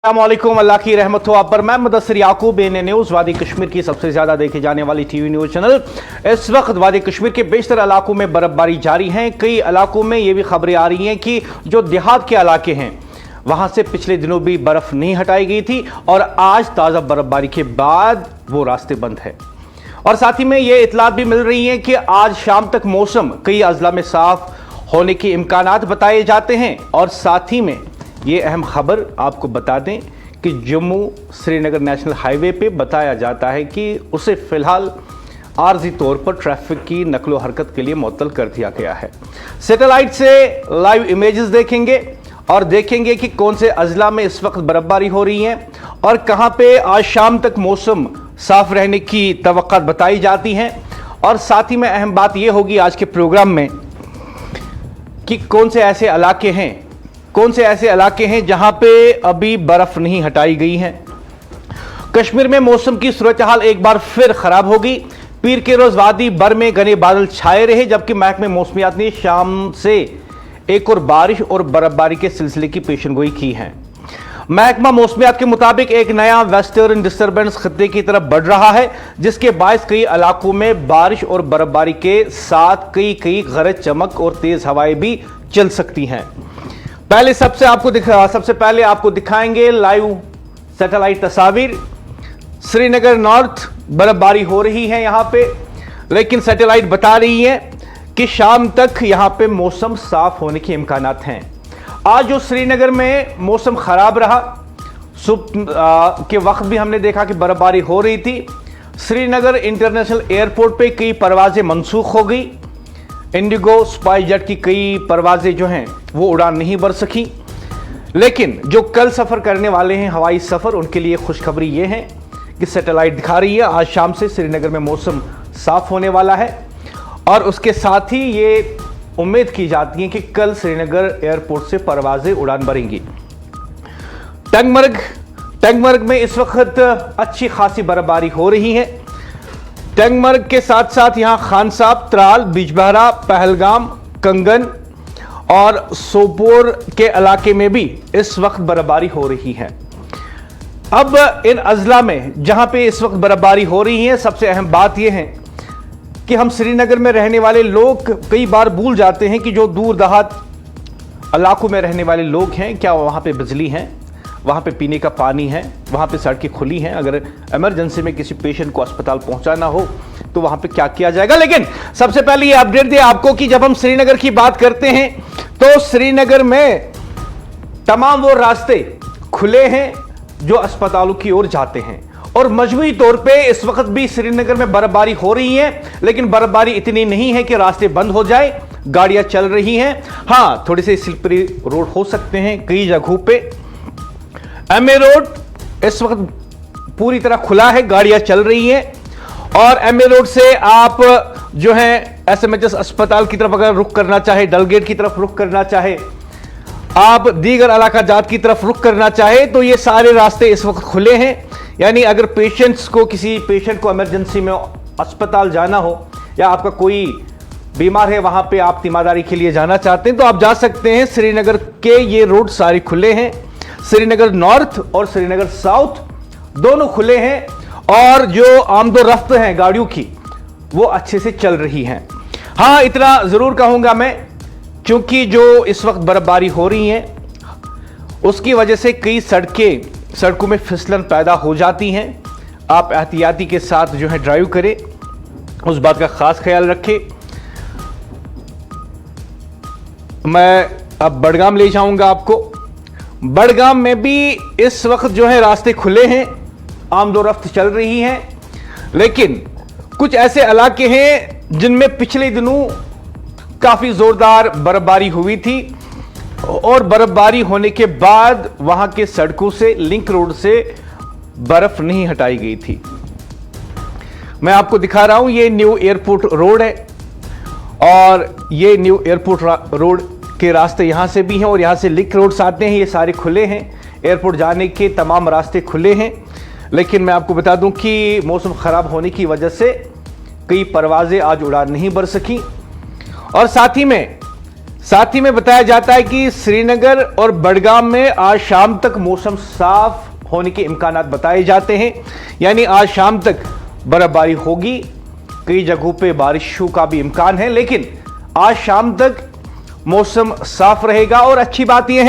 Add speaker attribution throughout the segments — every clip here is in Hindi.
Speaker 1: अस्सलामुअलैकुम, अल्लाह की रहमत हो आप पर। मैं मुदस्सिर याकूब, एन न्यूज़ वादी कश्मीर की सबसे ज़्यादा देखे जाने वाली टीवी न्यूज़ चैनल। इस वक्त वादी कश्मीर के बेशतर इलाकों में बर्फबारी जारी है। कई इलाकों में ये भी खबरें आ रही हैं कि जो देहात के इलाके हैं वहाँ से पिछले दिनों भी बर्फ़ नहीं हटाई गई थी और आज ताज़ा बर्फबारी के बाद वो रास्ते बंद है। और साथ ही में ये इतलात भी मिल रही हैं कि आज शाम तक मौसम कई अजला में साफ होने के इम्कानात बताए जाते हैं। और साथ ही में ये अहम खबर आपको बता दें कि जम्मू श्रीनगर नेशनल हाईवे पे बताया जाता है कि उसे फ़िलहाल आर्जी तौर पर ट्रैफिक की नकलो हरकत के लिए मुअत्तल कर दिया गया है। सैटेलाइट से लाइव इमेजेस देखेंगे और देखेंगे कि कौन से अजला में इस वक्त बर्फबारी हो रही है और कहां पे आज शाम तक मौसम साफ रहने की तवक्कात बताई जाती हैं। और साथ ही में अहम बात यह होगी आज के प्रोग्राम में कि कौन से ऐसे इलाके हैं जहां पे अभी बर्फ नहीं हटाई गई है। कश्मीर में मौसम की सूरत हाल एक बार फिर खराब होगी। पीर के रोज वादी भर में घने बादल छाए रहे, जबकि महकमे मौसमियात ने शाम से एक और बारिश और बर्फबारी के सिलसिले की पेशनगोई की है। महकमा मौसमियात के मुताबिक एक नया वेस्टर्न डिस्टर्बेंस खत्ते की तरफ बढ़ रहा है, जिसके बायस कई इलाकों में बारिश और बर्फबारी के साथ कई गरज चमक और तेज हवाएं भी चल सकती हैं। सबसे पहले आपको दिखाएंगे लाइव सैटेलाइट तस्वीर। श्रीनगर नॉर्थ बर्फबारी हो रही है यहां पे, लेकिन सैटेलाइट बता रही है कि शाम तक यहां पे मौसम साफ होने के इम्कानात हैं। आज जो श्रीनगर में मौसम खराब रहा, सुबह के वक्त भी हमने देखा कि बर्फबारी हो रही थी। श्रीनगर इंटरनेशनल एयरपोर्ट पे कई परवाजें मनसूख हो गई। इंडिगो स्पाइस जेट की कई परवाजें जो हैं वो उड़ान नहीं भर सकी। लेकिन जो कल सफ़र करने वाले हैं हवाई सफ़र, उनके लिए खुशखबरी ये है कि सैटेलाइट दिखा रही है आज शाम से श्रीनगर में मौसम साफ होने वाला है। और उसके साथ ही ये उम्मीद की जाती है कि कल श्रीनगर एयरपोर्ट से परवाजें उड़ान भरेंगी। टंगमर्ग में इस वक्त अच्छी खासी बर्फबारी हो रही है। टंगमर्ग के साथ साथ यहां खान साहब, त्राल, बिजबहरा, पहलगाम, कंगन और सोपोर के इलाके में भी इस वक्त बर्फबारी हो रही है। अब इन अजला में जहां पे इस वक्त बर्फबारी हो रही है, सबसे अहम बात यह है कि हम श्रीनगर में रहने वाले लोग कई बार भूल जाते हैं कि जो दूर दहात इलाकों में रहने वाले लोग हैं, क्या वहां पे बिजली है, वहाँ पे पीने का पानी है, वहाँ पे सड़कें खुली हैं। अगर इमरजेंसी में किसी पेशेंट को अस्पताल पहुंचाना हो तो वहाँ पे क्या किया जाएगा। लेकिन सबसे पहले ये अपडेट दिया आपको कि जब हम श्रीनगर की बात करते हैं तो श्रीनगर में तमाम वो रास्ते खुले हैं जो अस्पतालों की ओर जाते हैं। और मजबूरी तौर पे इस वक्त भी श्रीनगर में बर्फबारी हो रही है, लेकिन बर्फबारी इतनी नहीं है कि रास्ते बंद हो जाए, गाड़ियां चल रही हैं। हाँ, थोड़े से स्लिपरी रोड हो सकते हैं कई जगहों पे। एमए रोड इस वक्त पूरी तरह खुला है, गाड़ियां चल रही हैं। और एमए रोड से आप जो है एसएमएचएस अस्पताल की तरफ अगर रुख करना चाहे, डलगेट की तरफ रुख करना चाहे, आप दीगर इलाका जात की तरफ रुख करना चाहे, तो ये सारे रास्ते इस वक्त खुले हैं। यानी अगर किसी पेशेंट को इमरजेंसी में अस्पताल जाना हो या आपका कोई बीमार है वहां पे आप तीमारदारी के लिए जाना चाहते हैं तो आप जा सकते हैं। श्रीनगर के ये रोड सारे खुले हैं। श्रीनगर नॉर्थ और श्रीनगर साउथ दोनों खुले हैं और जो आमदोरफ्त हैं गाड़ियों की वो अच्छे से चल रही हैं। हाँ, इतना जरूर कहूंगा मैं, क्योंकि जो इस वक्त बर्फबारी हो रही है उसकी वजह से कई सड़कों में फिसलन पैदा हो जाती हैं। आप एहतियाती के साथ जो है ड्राइव करें, उस बात का खास ख्याल रखें। मैं अब बड़गाम ले जाऊंगा आपको। बड़गाम में भी इस वक्त जो है रास्ते खुले हैं, आमदोरफ्त चल रही हैं। लेकिन कुछ ऐसे इलाके हैं जिनमें पिछले दिनों काफी जोरदार बर्फबारी हुई थी और बर्फबारी होने के बाद वहां के सड़कों से, लिंक रोड से बर्फ नहीं हटाई गई थी। मैं आपको दिखा रहा हूं, ये न्यू एयरपोर्ट रोड है और ये न्यू एयरपोर्ट रोड के रास्ते यहां से भी हैं और यहां से लिंक रोड्स आते हैं। ये सारे खुले हैं, एयरपोर्ट जाने के तमाम रास्ते खुले हैं। लेकिन मैं आपको बता दूं कि मौसम खराब होने की वजह से कई परवाजें आज उड़ान नहीं भर सकी। और साथ ही में साथ ही में बताया जाता है कि श्रीनगर और बडगाम में आज शाम तक मौसम साफ होने के इम्कानात बताए जाते हैं, यानी आज शाम तक बर्फबारी होगी। कई जगहों पे बारिशों का भी इम्कान है, लेकिन आज शाम तक मौसम साफ रहेगा। और अच्छी बात यह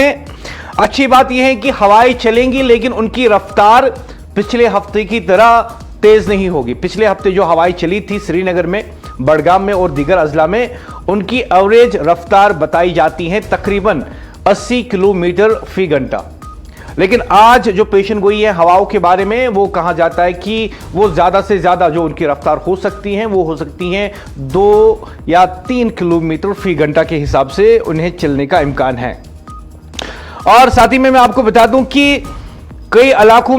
Speaker 1: है कि हवाएं चलेंगी, लेकिन उनकी रफ्तार पिछले हफ्ते की तरह तेज नहीं होगी। पिछले हफ्ते जो हवाएं चली थी श्रीनगर में, बडगाम में और दीगर अजला में, उनकी एवरेज रफ्तार बताई जाती है तकरीबन 80 किलोमीटर फी घंटा। लेकिन आज जो पेशन गोई है हवाओं के बारे में, वो कहा जाता है कि वो ज्यादा से ज्यादा जो उनकी रफ्तार हो सकती हैं वो हो सकती हैं 2 या 3 किलोमीटर फी घंटा के हिसाब से उन्हें चलने का इम्कान है। और साथ ही में मैं आपको बता दूं कि कई इलाकों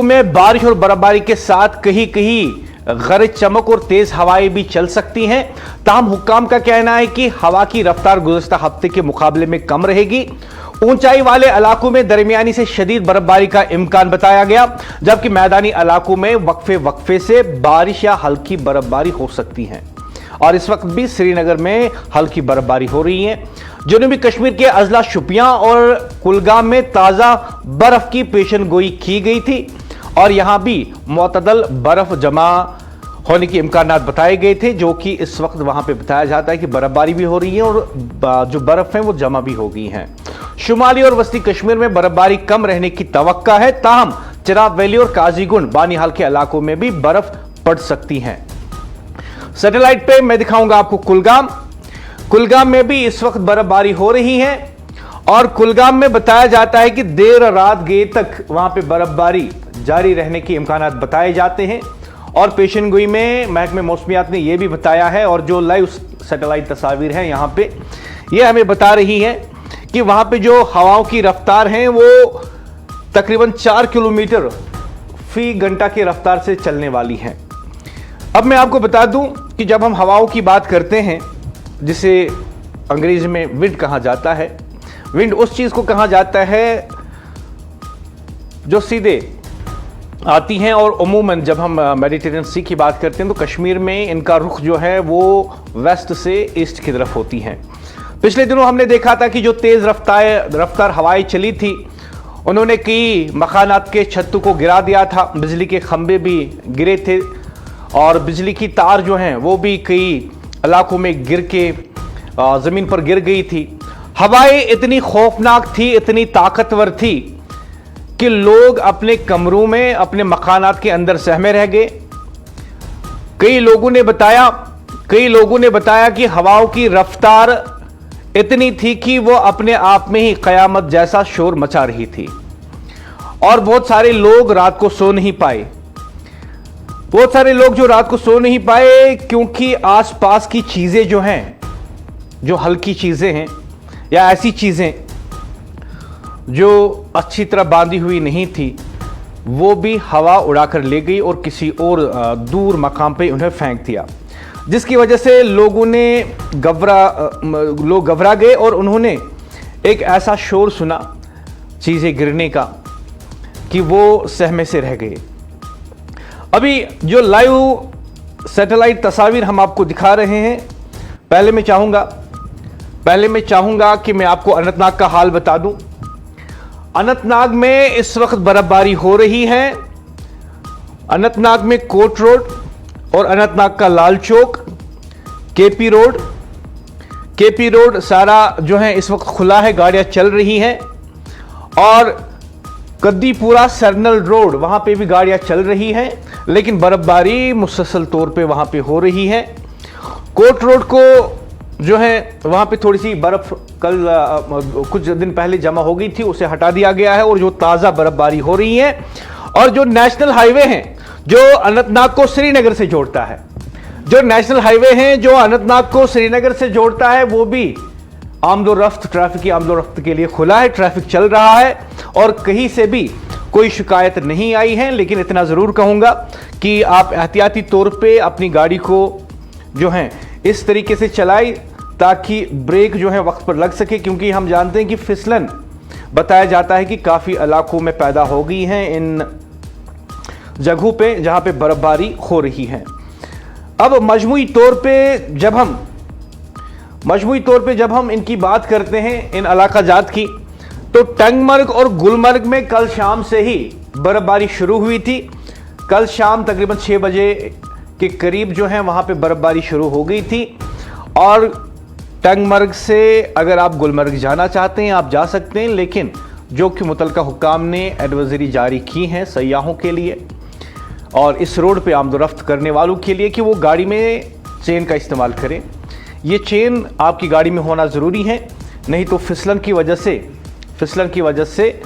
Speaker 1: में बारिश और बर्फबारी के साथ कहीं कहीं गरज चमक और तेज हवाएं भी चल सकती हैं। ताहम हुक्काम का कहना है कि हवा की रफ्तार गुज़श्ता हफ्ते के मुकाबले में कम रहेगी। ऊंचाई वाले इलाकों में दरमियानी से शदीद बर्फबारी का इम्कान बताया गया, जबकि मैदानी इलाकों में वक्फे से बारिश या हल्की बर्फबारी हो सकती है। और इस वक्त भी श्रीनगर में हल्की बर्फबारी हो रही है। जनूबी कश्मीर के अजला शोपियां और कुलगाम में ताजा बर्फ की पेशन गोई की गई थी और यहां भी मुतदल बर्फ जमा होने के इम्कानात बताए गए थे, जो कि इस वक्त वहां पे बताया जाता है कि बर्फबारी भी हो रही है और जो बर्फ है वो जमा भी हो गई है। शुमाली और वस्ती कश्मीर में बर्फबारी कम रहने की तवक्का है, ताहम चिराब वैली और काजीगुंड बानीहाल के इलाकों में भी बर्फ पड़ सकती है। सैटेलाइट पे मैं दिखाऊंगा आपको कुलगाम में भी इस वक्त बर्फबारी हो रही है और कुलगाम में बताया जाता है कि देर रात गए तक वहां पे बर्फबारी जारी रहने के इम्कानात बताए जाते हैं। और पेशन गोई में महकमे मौसमियात ने यह भी बताया है, और जो लाइव सैटेलाइट तस्वीर है यहां पे ये हमें बता रही है कि वहां पे जो हवाओं की रफ्तार है वो तकरीबन 4 किलोमीटर फी घंटा की रफ्तार से चलने वाली है। अब मैं आपको बता दूं कि जब हम हवाओं की बात करते हैं, जिसे अंग्रेजी में विंड कहा जाता है, विंड उस चीज को कहा जाता है जो सीधे आती हैं। और उमूमन जब हम मेडिटेरेनियन सी की बात करते हैं तो कश्मीर में इनका रुख जो है वो वेस्ट से ईस्ट की तरफ होती हैं। पिछले दिनों हमने देखा था कि जो तेज रफ्तार हवाएं चली थी, उन्होंने कई मकानात के छत्तों को गिरा दिया था, बिजली के खंभे भी गिरे थे और बिजली की तार जो हैं वो भी कई इलाकों में गिर के जमीन पर गिर गई थी। हवाएं इतनी खौफनाक थी, इतनी ताकतवर थी कि लोग अपने कमरों में, अपने मकानात के अंदर सहमे रह गए। कई लोगों ने बताया कि हवाओं की रफ्तार इतनी थी कि वो अपने आप में ही कयामत जैसा शोर मचा रही थी और बहुत सारे लोग रात को सो नहीं पाए। क्योंकि आसपास की चीजें जो हैं, जो हल्की चीजें हैं या ऐसी चीजें जो अच्छी तरह बांधी हुई नहीं थी, वो भी हवा उड़ाकर ले गई और किसी और दूर मकाम पे उन्हें फेंक दिया, जिसकी वजह से लोग घबरा गए और उन्होंने एक ऐसा शोर सुना चीजें गिरने का कि वो सहमे से रह गए। अभी जो लाइव सैटेलाइट तस्वीर हम आपको दिखा रहे हैं, पहले मैं चाहूंगा कि मैं आपको अनंतनाग का हाल बता दूं। अनंतनाग में इस वक्त बर्फबारी हो रही है। अनंतनाग में कोट रोड और अनंतनाग का लाल चौक, केपी रोड सारा जो है इस वक्त खुला है, गाड़ियां चल रही हैं। और कद्दीपुरा सरनल रोड, वहां पे भी गाड़ियां चल रही हैं, लेकिन बर्फबारी मुसलसल तौर पे वहां पे हो रही है। कोट रोड को जो है वहां पे थोड़ी सी बर्फ कल कुछ दिन पहले जमा हो गई थी, उसे हटा दिया गया है और जो ताजा बर्फबारी हो रही है। और जो नेशनल हाईवे है जो अनंतनाग को श्रीनगर से जोड़ता है, वो भी ट्रैफिक की आमदोरफ्त के लिए खुला है, ट्रैफिक चल रहा है और कहीं से भी कोई शिकायत नहीं आई है। लेकिन इतना जरूर कहूंगा कि आप एहतियाती तौर पे अपनी गाड़ी को जो है इस तरीके से चलाएं ताकि ब्रेक जो है वक्त पर लग सके, क्योंकि हम जानते हैं कि फिसलन बताया जाता है कि काफी इलाकों में पैदा हो गई हैं इन जगहों पे जहां पे बर्फबारी हो रही है। अब मजमूई तौर पे जब हम मजमूई तौर पे जब हम इनकी बात करते हैं इन इलाका जात की, तो टंगमर्ग और गुलमर्ग में कल शाम से ही बर्फबारी शुरू हुई थी। कल शाम तकरीबन 6 बजे के करीब जो है वहां पे बर्फबारी शुरू हो गई थी। और टंगमर्ग से अगर आप गुलमर्ग जाना चाहते हैं आप जा सकते हैं, लेकिन जो कि मुतलका हुक्काम ने एडवाइजरी जारी की हैं सयाहों के लिए और इस रोड पे आमदोरफ्त करने वालों के लिए कि वो गाड़ी में चेन का इस्तेमाल करें। ये चेन आपकी गाड़ी में होना ज़रूरी है, नहीं तो फिसलन की वजह से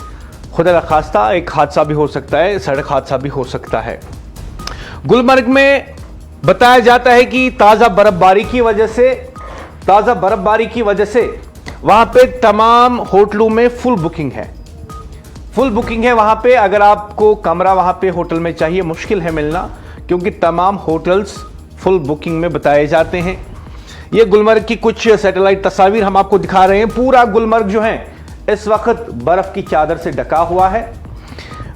Speaker 1: खुदा न खास्ता एक हादसा भी हो सकता है, सड़क हादसा भी हो सकता है। गुलमर्ग में बताया जाता है कि ताज़ा बर्फबारी की वजह से वहां पे तमाम होटलों में फुल बुकिंग है वहां पे। अगर आपको कमरा वहां पे होटल में चाहिए मुश्किल है मिलना, क्योंकि तमाम होटल्स फुल बुकिंग में बताए जाते हैं। ये गुलमर्ग की कुछ सैटेलाइट तस्वीर हम आपको दिखा रहे हैं। पूरा गुलमर्ग जो है इस वक्त बर्फ की चादर से ढका हुआ है।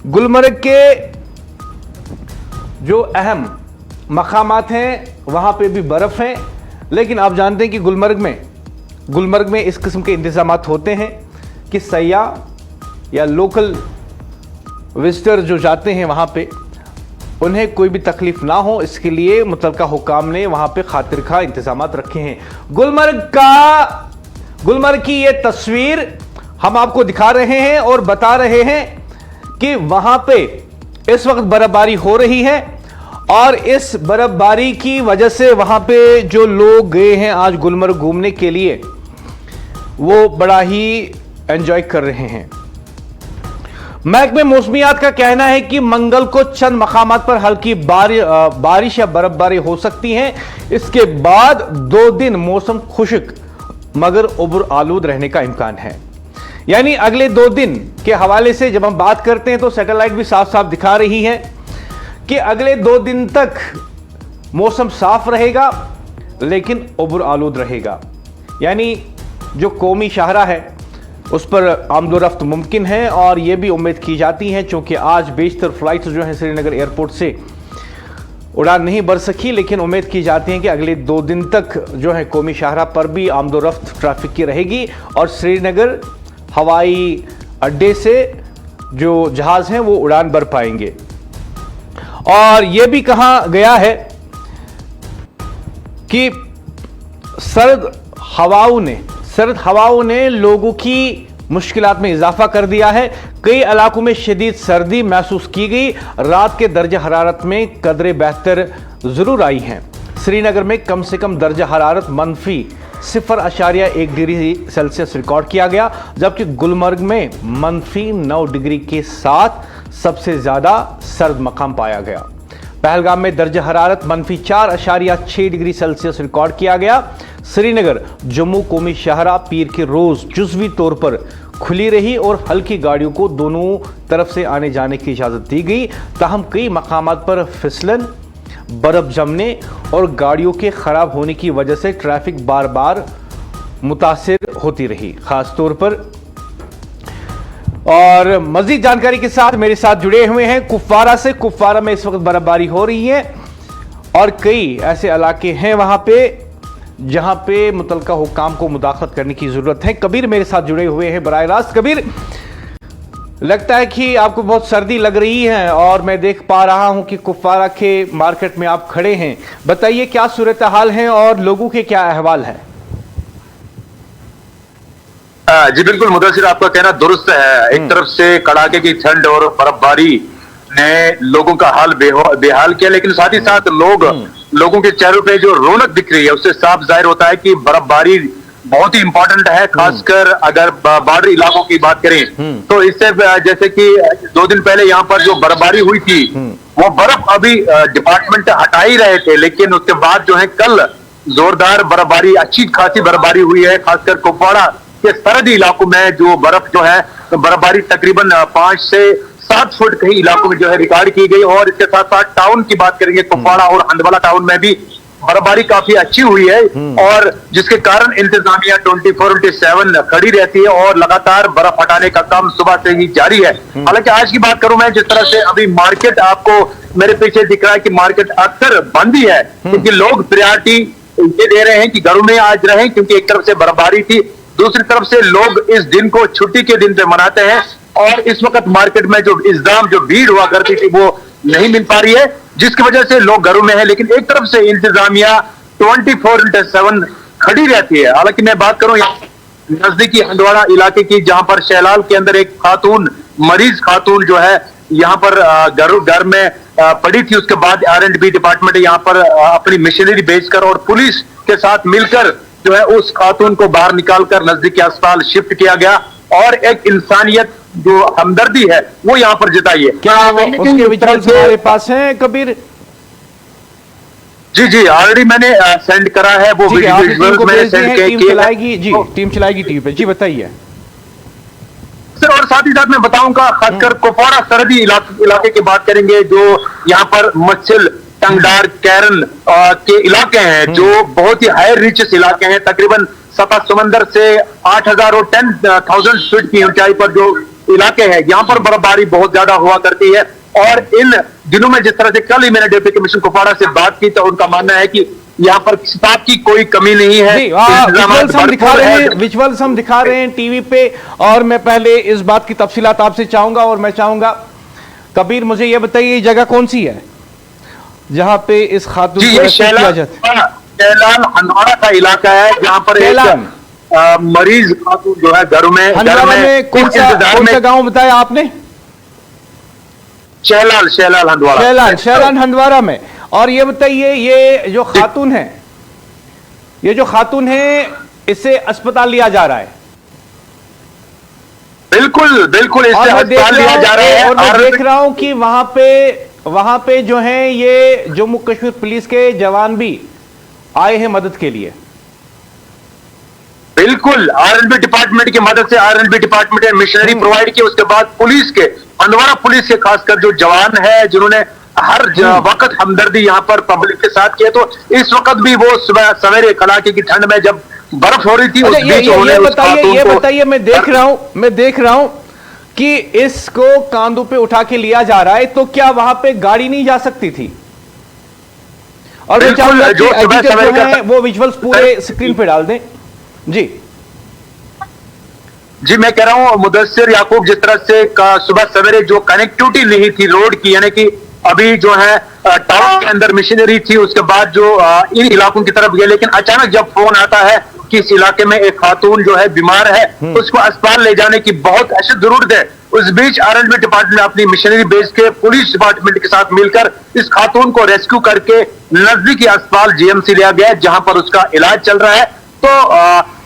Speaker 1: गुलमर्ग के जो अहम मकामात हैं वहां पे भी बर्फ है, लेकिन आप जानते हैं कि गुलमर्ग में इस किस्म के इंतजामात होते हैं कि सयाह या लोकल विजिटर जो जाते हैं वहां पे उन्हें कोई भी तकलीफ ना हो, इसके लिए मुतलका हुकाम ने वहां पे खातिर खा इंतजामात रखे हैं। गुलमर्ग की ये तस्वीर हम आपको दिखा रहे हैं और बता रहे हैं कि वहां पे इस वक्त बर्फबारी हो रही है और इस बर्फबारी की वजह से वहां पे जो लोग गए हैं आज गुलमर्ग घूमने के लिए वो बड़ा ही एंजॉय कर रहे हैं। महकमे मौसमियात का कहना है कि मंगल को चंद मकामात पर हल्की बारिश या बर्फबारी हो सकती है। इसके बाद 2 दिन मौसम खुश्क मगर उबुर आलूद रहने का इम्कान है। यानी अगले 2 दिन के हवाले से जब हम बात करते हैं तो सैटेलाइट भी साफ साफ दिखा रही है कि अगले 2 दिन तक मौसम साफ रहेगा लेकिन उबुर आलूद रहेगा। यानी जो कौमी शाहरा है उस पर आमदोरफ्त मुमकिन है और यह भी उम्मीद की जाती है, चूंकि आज बेशतर फ्लाइट्स जो है श्रीनगर एयरपोर्ट से उड़ान नहीं भर सकी, लेकिन उम्मीद की जाती है कि अगले 2 दिन तक जो है कौमी शाहरा पर भी आमदोरफ्त ट्रैफिक की रहेगी और श्रीनगर हवाई अड्डे से जो जहाज हैं वो उड़ान भर पाएंगे। और यह भी कहा गया है कि सर्द हवाओं ने लोगों की मुश्किलात में इजाफा कर दिया है। कई इलाकों में शदीद सर्दी महसूस की गई। रात के दर्जा हरारत में कदरे बेहतर जरूर आई हैं। श्रीनगर में कम से कम दर्जा हरारत -0.1 डिग्री सेल्सियस रिकॉर्ड किया गया, जबकि गुलमर्ग में -9 डिग्री के साथ सबसे ज्यादा सर्द मकाम पाया गया। पहलगाम में दर्जा हरारत -4.6 डिग्री सेल्सियस रिकॉर्ड किया गया। श्रीनगर जम्मू कौमी शाहरा पीर के रोज जुज़वी तौर पर खुली रही और हल्की गाड़ियों को दोनों तरफ से आने जाने की इजाजत दी गई। ताहम कई मकामात पर फिसलन, बर्फ जमने और गाड़ियों के खराब होने की वजह से ट्रैफिक बार बार मुतासिर होती रही, खास तौर पर। और मजीद जानकारी के साथ मेरे साथ जुड़े हुए हैं कुपवारा में इस वक्त बर्फबारी हो रही है और कई ऐसे इलाके हैं वहां पे जहां पे मुतलका हुकाम को मुदाखलत करने की जरूरत है। कबीर मेरे साथ जुड़े हुए हैं बराह रास्त। कबीर, लगता है कि आपको बहुत सर्दी लग रही है और मैं देख पा रहा हूं कि कुपवारा के मार्केट में आप खड़े हैं। बताइए क्या सूरत हाल है और लोगों के क्या अहवाल है?
Speaker 2: जी बिल्कुल मुदस्सिर, आपका कहना दुरुस्त है। एक तरफ से कड़ाके की ठंड और बर्फबारी ने लोगों का हाल बेहाल किया, लेकिन साथ ही साथ लोगों के चेहरों पे जो रौनक दिख रही है उससे साफ जाहिर होता है कि बर्फबारी बहुत ही इंपॉर्टेंट है। खासकर अगर बाहरी इलाकों की बात करें तो इससे जैसे कि 2 दिन पहले यहाँ पर जो बर्फबारी हुई थी वो बर्फ अभी डिपार्टमेंट हटा ही रहे थे, लेकिन उसके बाद जो है कल जोरदार बर्फबारी, अच्छी खासी बर्फबारी हुई है। खासकर कुपवाड़ा के सरहदी इलाकों में जो बर्फ जो है बर्फबारी तकरीबन 5 से 7 फुट कई इलाकों में जो है रिकॉर्ड की गई। और इसके साथ साथ टाउन की बात करेंगे कुपवाड़ा और हंदवाड़ा टाउन में भी बर्फबारी काफी अच्छी हुई है और जिसके कारण इंतजामिया 24/7 खड़ी रहती है और लगातार बर्फ हटाने का काम सुबह से ही जारी है। हालांकि आज की बात करूं मैं, जिस तरह से अभी मार्केट आपको मेरे पीछे दिख रहा है कि मार्केट अक्सर बंद ही है, क्योंकि लोग प्रायोरिटी ये दे रहे हैं कि घरों में आज रहें, क्योंकि एक तरफ से बर्फबारी थी, दूसरी तरफ से लोग इस दिन को छुट्टी के दिन पे मनाते हैं और इस वक्त मार्केट में जो इंतजाम, जो भीड़ हुआ करती थी वो नहीं मिल पा रही है, जिसकी वजह से लोग घरों में हैं। लेकिन एक तरफ से इंतजामिया 24/7 खड़ी रहती है। हालांकि मैं बात करूं नजदीकी हंदवाड़ा इलाके की, जहां पर शैलाल के अंदर एक खातून, मरीज खातून जो है यहाँ पर घर में पड़ी थी, उसके बाद R&B डिपार्टमेंट यहाँ पर अपनी मशीनरी भेजकर और पुलिस के साथ मिलकर जो है उस खातून को बाहर निकालकर नजदीकी अस्पताल शिफ्ट किया गया और एक इंसानियत जो हमदर्दी है वो यहाँ पर जताई है।
Speaker 1: क्या उसके विजुअल्स हमारे पास हैं कबीर?
Speaker 2: जी ऑलरेडी मैंने सेंड करा है वो विजुअल्स मैंने सेंड किए।
Speaker 1: टीम चलाएगी जी, टीम चलाएगी टीवी पे जी, बताइए
Speaker 2: सर। और साथ ही साथ मैं बताऊंगा, खासकर कुपवाड़ा सरहदी इलाके की बात करेंगे, जो यहाँ पर मच्छल, टंगडार, कैरन के इलाके हैं, जो बहुत ही हाई रिचेस इलाके हैं। तकरीबन सतह समंदर से 8,000 और 10,000 फीट की ऊंचाई पर जो इलाके हैं, यहाँ पर बर्फबारी बहुत ज्यादा हुआ करती है। और इन दिनों में जिस तरह से कल ही मैंने डिप्टी कमिश्नर कुपवाड़ा से बात की, तो उनका मानना है कि यहाँ पर स्टाफ की कोई कमी नहीं है।
Speaker 1: विजुअल्स हम दिखा रहे हैं टीवी पे, और मैं पहले इस बात की तफसीलात आपसे चाहूंगा। और मैं चाहूंगा कबीर, मुझे यह बताइए जगह कौन सी है जहां पे इस खातून को रेस्क्यू किया जाता है?
Speaker 2: शैलाल हंदवाड़ा का इलाका है, जहां पर एक मरीज खातून जो है घर में
Speaker 1: कौन सा गांव बताया आपने?
Speaker 2: शैलाल हंदवाड़ा।
Speaker 1: शैलाल हंदवाड़ा में। और ये बताइए, ये जो खातून है इसे अस्पताल लिया जा रहा है?
Speaker 2: बिल्कुल इसे अस्पताल लिया जा रहा है।
Speaker 1: और मैं देख रहा हूं कि वहां पे जो है ये जम्मू कश्मीर पुलिस के जवान भी आए हैं मदद के लिए।
Speaker 2: बिल्कुल R&B डिपार्टमेंट की मदद से R&B डिपार्टमेंट ने मिशनरी प्रोवाइड की। उसके बाद पुलिस के, हंदवाड़ा पुलिस के खासकर जो जवान है, जिन्होंने हर वक्त हमदर्दी यहाँ पर पब्लिक के साथ किए, तो इस वक्त भी वो सुबह सवेरे कड़ाके की ठंड में जब बर्फ हो रही थी, उस बीच
Speaker 1: ये बताइए, मैं देख रहा हूं कि इसको कांधों पे उठा के लिया जा रहा है, तो क्या वहां पे गाड़ी नहीं जा सकती थी? और मैं चाहूंगा कि एडिटर जो है वो विजुअल्स पूरे स्क्रीन पे डाल दें
Speaker 2: जी मैं कह रहा हूं मुदस्सिर याकूब, जिस तरह से सुबह सवेरे जो कनेक्टिविटी नहीं थी रोड की, यानी कि अभी जो है टाउन के अंदर मशीनरी थी, उसके बाद जो इन इलाकों की तरफ गए, लेकिन अचानक जब फोन आता है कि इस इलाके में एक खातून जो है बीमार है, उसको अस्पताल ले जाने की बहुत अशद जरूरत है। उस बीच R&B डिपार्टमेंट ने अपनी मशीनरी भेज के पुलिस डिपार्टमेंट के साथ मिलकर इस खातून को रेस्क्यू करके नजदीकी अस्पताल GMC लिया गया, जहां पर उसका इलाज चल रहा है। तो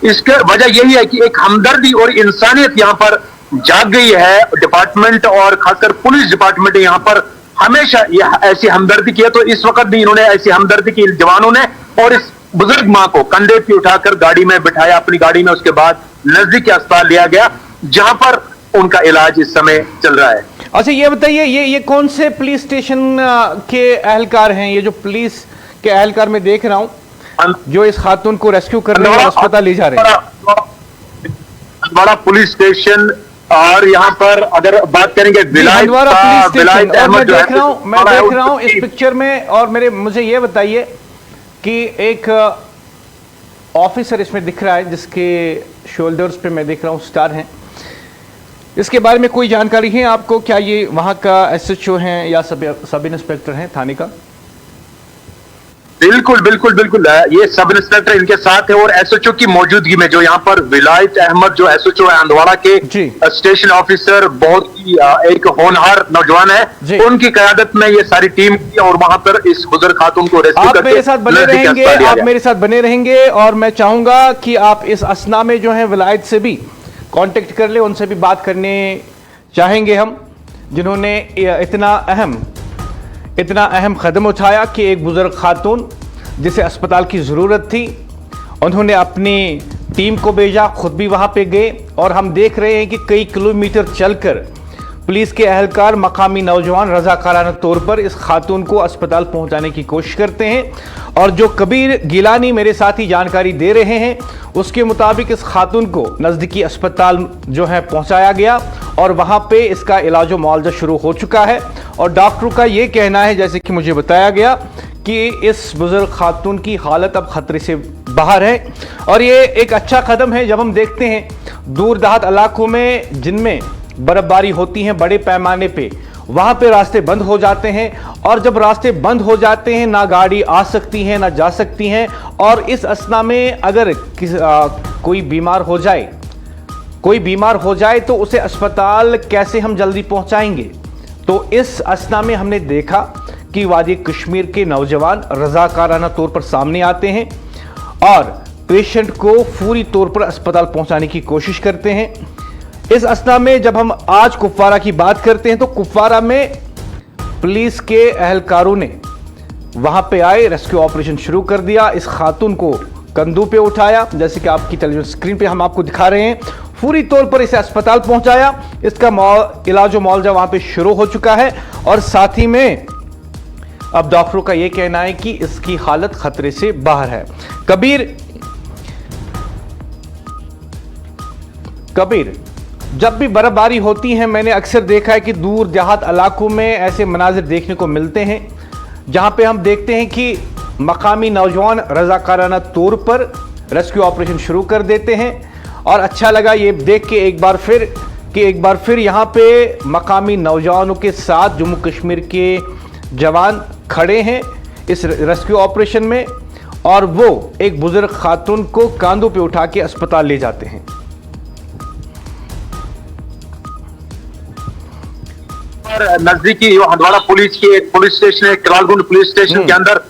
Speaker 2: इसके वजह यही है कि एक हमदर्दी और इंसानियत यहाँ पर जाग गई है। डिपार्टमेंट और खासकर पुलिस डिपार्टमेंट ने यहाँ पर हमेशा ऐसी हमदर्दी की है, तो इस वक्त भी इन्होंने ऐसी हमदर्दी की जवानों ने, और इस बुजुर्ग मां को कंधे पे उठाकर गाड़ी में बिठाया अपनी गाड़ी में, उसके बाद नजदीकी अस्पताल लिया गया, जहां पर उनका इलाज इस समय चल रहा है।
Speaker 1: अच्छा ये बताइए, ये कौन से पुलिस स्टेशन के एहलकार हैं? ये जो पुलिस के एहलकार में देख रहा हूं जो इस खातून को रेस्क्यू करने और अस्पताल ले जा रहे हैं।
Speaker 2: बड़ा पुलिस स्टेशन, और यहाँ पर अगर बात करेंगे
Speaker 1: हंदवाड़ा पुलिस स्टेशन, और मैं देख रहा हूं इस पिक्चर में, और मुझे ये बताइए कि एक ऑफिसर इसमें दिख रहा है जिसके शोल्डर्स पे मैं देख रहा हूं स्टार हैं। इसके बारे में कोई जानकारी है आपको? क्या ये वहां का SHO हैं या सब इंस्पेक्टर हैं थाने का?
Speaker 2: बिल्कुल ये सब इंस्पेक्टर इनके साथ है, और SHO की मौजूदगी में जो यहाँ पर विलायत अहमद जो SHO है हंदवाड़ा के स्टेशन ऑफिसर, बहुत ही एक होनहार नौजवान है, उनकी क़यादत में ये सारी टीम की, और वहां पर इस बुजुर्ग खातून को रेस्क्यू करके
Speaker 1: मेरे साथ बने रहेंगे। और मैं चाहूंगा कि आप इस असना में जो है विलायत से भी कांटेक्ट कर ले, उनसे भी बात करने चाहेंगे हम, जिन्होंने इतना अहम कदम उठाया कि एक बुजुर्ग खातून जिसे अस्पताल की ज़रूरत थी, उन्होंने अपनी टीम को भेजा, खुद भी वहाँ पे गए, और हम देख रहे हैं कि कई किलोमीटर चलकर पुलिस के एहलकार, मकामी नौजवान रज़ाकाराना तौर पर इस खातून को अस्पताल पहुँचाने की कोशिश करते हैं। और जो कबीर गिलानी मेरे साथ ही जानकारी दे रहे हैं, उसके मुताबिक इस खातून को नज़दीकी अस्पताल जो है पहुँचाया गया, और वहाँ पे इसका इलाज व मुआवजा शुरू हो चुका है। और डॉक्टरों का ये कहना है, जैसे कि मुझे बताया गया, कि इस बुजुर्ग खातून की हालत अब खतरे से बाहर है और ये एक अच्छा कदम है जब हम देखते हैं दूर दहात इलाकों में जिनमें बर्फबारी होती है बड़े पैमाने पे, वहां पे रास्ते बंद हो जाते हैं और जब रास्ते बंद हो जाते हैं ना गाड़ी आ सकती है ना जा सकती हैं और इस असना में अगर कोई बीमार हो जाए तो उसे अस्पताल कैसे हम जल्दी पहुंचाएंगे। तो इस असना में हमने देखा कि वादी कश्मीर के नौजवान रजाकाराना तौर पर सामने आते हैं और पेशेंट को फौरी तौर पर अस्पताल पहुंचाने की कोशिश करते हैं। इस असना में जब हम आज कुपवारा की बात करते हैं तो कुपवारा में पुलिस के एहलकारों ने वहां पे आए, रेस्क्यू ऑपरेशन शुरू कर दिया, इस खातून को कंधों पे उठाया, जैसे कि आपकी टेलीविजन स्क्रीन पे हम आपको दिखा रहे हैं, फौरी तौर पर इसे अस्पताल पहुंचाया। इसका इलाज मुआवजा वहां पे शुरू हो चुका है और साथ ही में अब डॉक्टरों का यह कहना है कि इसकी हालत खतरे से बाहर है। कबीर जब भी बर्फबारी होती है मैंने अक्सर देखा है कि दूर देहात इलाकों में ऐसे मनाजिर देखने को मिलते हैं जहां पे हम देखते हैं कि मकामी नौजवान रजाकाराना तौर पर रेस्क्यू ऑपरेशन शुरू कर देते हैं और अच्छा लगा ये देख के एक बार फिर यहां पे मकामी नौजवानों के साथ जम्मू कश्मीर के जवान खड़े हैं इस रेस्क्यू ऑपरेशन में और वो एक बुजुर्ग खातून को कांधों पे उठा के अस्पताल ले जाते हैं।
Speaker 2: नजदीकी हंदवाड़ा पुलिस स्टेशन है, करालगुंड पुलिस स्टेशन के अंदर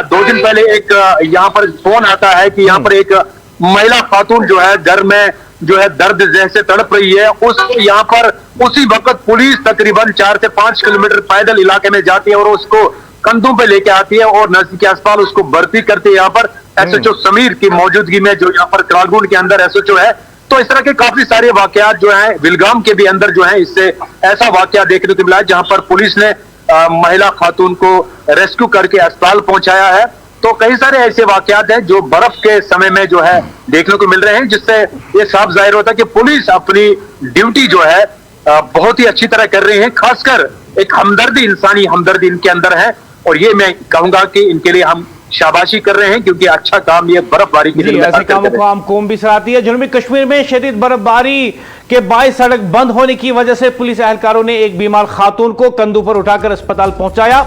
Speaker 2: 2 दिन पहले एक यहाँ पर फोन आता है कि यहाँ पर एक महिला खातून जो है घर में जो है दर्द जैसे तड़प रही है। उसको यहाँ पर उसी वक्त पुलिस तकरीबन 4 से 5 किलोमीटर पैदल इलाके में जाती है और उसको कंधों पे लेके आती है और नजदीकी अस्पताल उसको भर्ती करती है। यहाँ पर एसएचओ समीर की मौजूदगी में जो यहाँ पर करालगुंड के अंदर एसएचओ है। तो इस तरह के काफी सारे वाकयात जो हैं विलगाम के भी अंदर जो हैं इससे ऐसा वाकया देखने को मिला है जहां पर पुलिस ने महिला खातून को रेस्क्यू करके अस्पताल पहुंचाया है। तो कई सारे ऐसे वाकयात हैं जो बर्फ के समय में जो है देखने को मिल रहे हैं, जिससे ये साफ जाहिर होता है कि पुलिस अपनी ड्यूटी जो है बहुत ही अच्छी तरह कर रही है। खासकर एक हमदर्दी, इंसानी हमदर्दी इनके अंदर है और ये मैं कहूंगा कि इनके लिए हम शाबाशी कर रहे हैं क्योंकि अच्छा काम ये बर्फबारी के लिए
Speaker 1: ऐसे कामों को आम कौम भी सराहती है। जनूबी कश्मीर में शदीद बर्फबारी के बायस सड़क बंद होने की वजह से पुलिस एहलकारों ने एक बीमार खातून को कंधों पर उठाकर अस्पताल पहुंचाया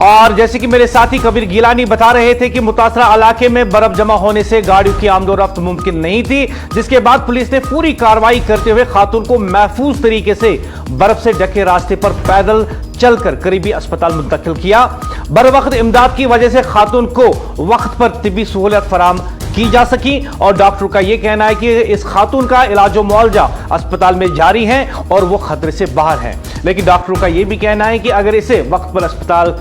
Speaker 1: और जैसे कि मेरे साथी कबीर गिलानी बता रहे थे कि मुतासरा इलाके में बर्फ जमा होने से गाड़ियों की आमदोरफ्त मुमकिन नहीं थी, जिसके बाद पुलिस ने पूरी कार्रवाई करते हुए खातून को महफूज तरीके से बर्फ से ढके रास्ते पर पैदल चलकर करीबी अस्पताल मुंतकिल किया। बर वक्त इमदाद की वजह से खातून को वक्त पर तिब्बी सहूलियत फराम की जा सकी और डॉक्टर का यह कहना है कि इस खातून का इलाज मुआवजा अस्पताल में जारी है और वो खतरे से बाहर है। लेकिन डॉक्टरों का यह भी कहना है कि अगर इसे वक्त पर अस्पताल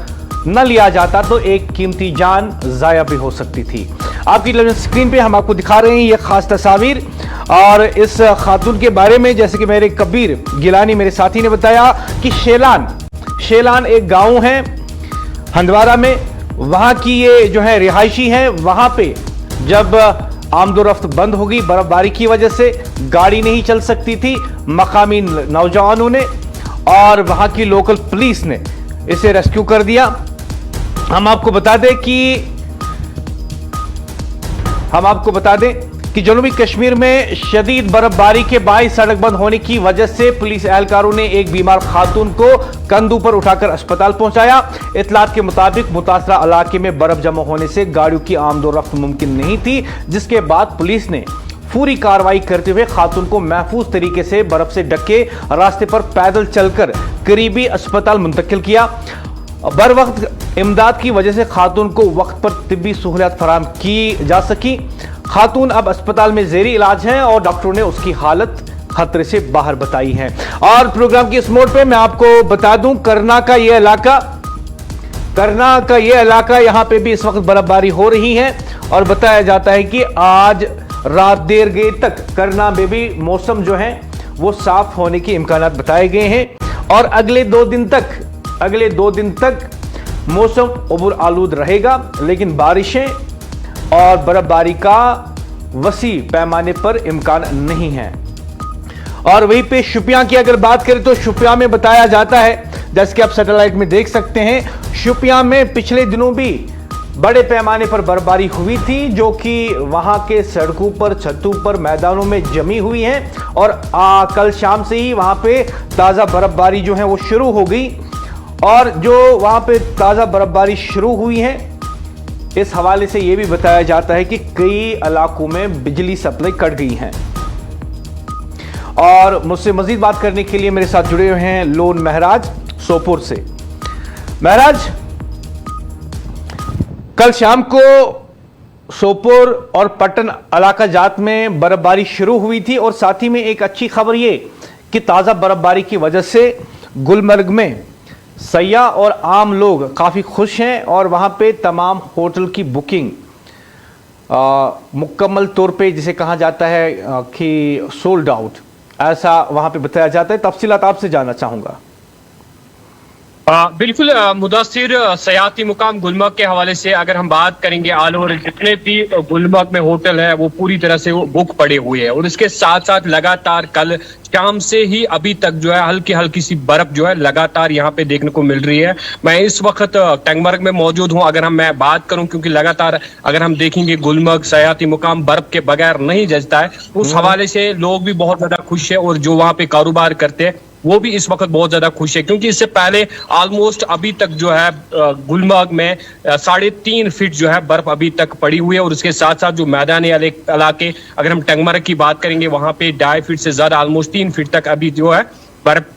Speaker 1: न लिया जाता तो एक कीमती जान जाया भी हो सकती थी। आपकी टेलीविजन स्क्रीन पे हम आपको दिखा रहे हैं ये खास तस्वीर और इस खातून के बारे में जैसे कि मेरे कबीर गिलानी मेरे साथी ने बताया कि शेलान एक गांव है हंदवाड़ा में, वहां की ये जो है रिहायशी है। वहां पे जब आमदोरफ्त बंद हो गई बर्फबारी की वजह से, गाड़ी नहीं चल सकती थी, मकामी नौजवानों ने और वहां की लोकल पुलिस ने इसे रेस्क्यू कर दिया। हम आपको बता दें कि जनूबी कश्मीर में शदीद बर्फबारी के बायस सड़क बंद होने की वजह से पुलिस एहलकारों ने एक बीमार खातून को कंधों पर उठाकर अस्पताल पहुंचाया। इतलात के मुताबिक मुतासरा इलाके में बर्फ जमा होने से गाड़ियों की आमदोरफ्त मुमकिन नहीं थी, जिसके बाद पुलिस ने पूरी कार्रवाई करते हुए खातून को महफूज तरीके से बर्फ से ढके रास्ते पर पैदल चलकर करीबी अस्पताल मुंतकिल किया। बर वक्त इमदाद की वजह से खातून को वक्त पर तिब्बी सहूलियत फराम की जा सकी। खातून अब अस्पताल में जेरी इलाज है और डॉक्टरों ने उसकी हालत खतरे से बाहर बताई है। और प्रोग्राम की इस मोड पे मैं आपको बता दूं करना का ये इलाका यहां पे भी इस वक्त बर्फबारी हो रही है और बताया जाता है कि आज रात देर गए तक करना में भी मौसम जो है वो साफ होने के इम्कानात बताए गए हैं और अगले 2 दिन तक मौसम उबूर आलूद रहेगा, लेकिन बारिशें और बर्फबारी का वसी पैमाने पर इम्कान नहीं है। और वहीं पे शुपियां की अगर बात करें तो शुपियां में बताया जाता है, जैसे कि आप सैटेलाइट में देख सकते हैं, शुपियां में पिछले दिनों भी बड़े पैमाने पर बर्फबारी हुई थी, जो कि वहां के सड़कों पर, छतों पर, मैदानों में जमी हुई है। और कल शाम से ही वहां पे ताज़ा बर्फबारी जो है वो शुरू हो गई। और जो वहां पे ताज़ा बर्फबारी शुरू हुई है, इस हवाले से यह भी बताया जाता है कि कई इलाकों में बिजली सप्लाई कट गई है। और मुझसे मजीद बात करने के लिए मेरे साथ जुड़े हुए हैं लोन महराज सोपोर से। महराज, कल शाम को सोपोर और पट्टन इलाका जात में बर्फबारी शुरू हुई थी, और साथ ही में एक अच्छी खबर ये कि ताज़ा बर्फबारी की वजह से गुलमर्ग में सयाह और आम लोग काफ़ी खुश हैं, और वहाँ पे तमाम होटल की बुकिंग मुकम्मल तौर पे जिसे कहा जाता है कि सोल्ड आउट, ऐसा वहाँ पे बताया जाता है। तफसीलात आपसे जानना चाहूँगा।
Speaker 3: बिल्कुल मुदस्सिर, सयाती मुकाम गुलमर्ग के हवाले से अगर हम बात करेंगे, ऑल ओवर जितने भी गुलमर्ग में होटल है वो पूरी तरह से वो बुक पड़े हुए हैं। और इसके साथ साथ लगातार कल शाम से ही अभी तक जो है हल्की हल्की सी बर्फ जो है लगातार यहाँ पे देखने को मिल रही है। मैं इस वक्त टेंगमर्ग में मौजूद हूँ। अगर मैं बात करूँ, क्योंकि लगातार अगर हम देखेंगे गुलमर्ग सयाती मुकाम बर्फ के बगैर नहीं जचता है, उस हवाले से लोग भी बहुत ज्यादा खुश है, और जो वहाँ पे कारोबार करते हैं वो भी इस वक्त बहुत ज्यादा खुश है। क्योंकि इससे पहले ऑलमोस्ट अभी तक जो है गुलमर्ग में 3.5 फीट जो है बर्फ अभी तक पड़ी हुई है। और उसके साथ साथ जो मैदानी इलाके, अगर हम टेंगमर्ग की बात करेंगे, वहां पे 2.5 फीट से ज्यादा ऑलमोस्ट 3 फीट तक अभी जो है बर्फ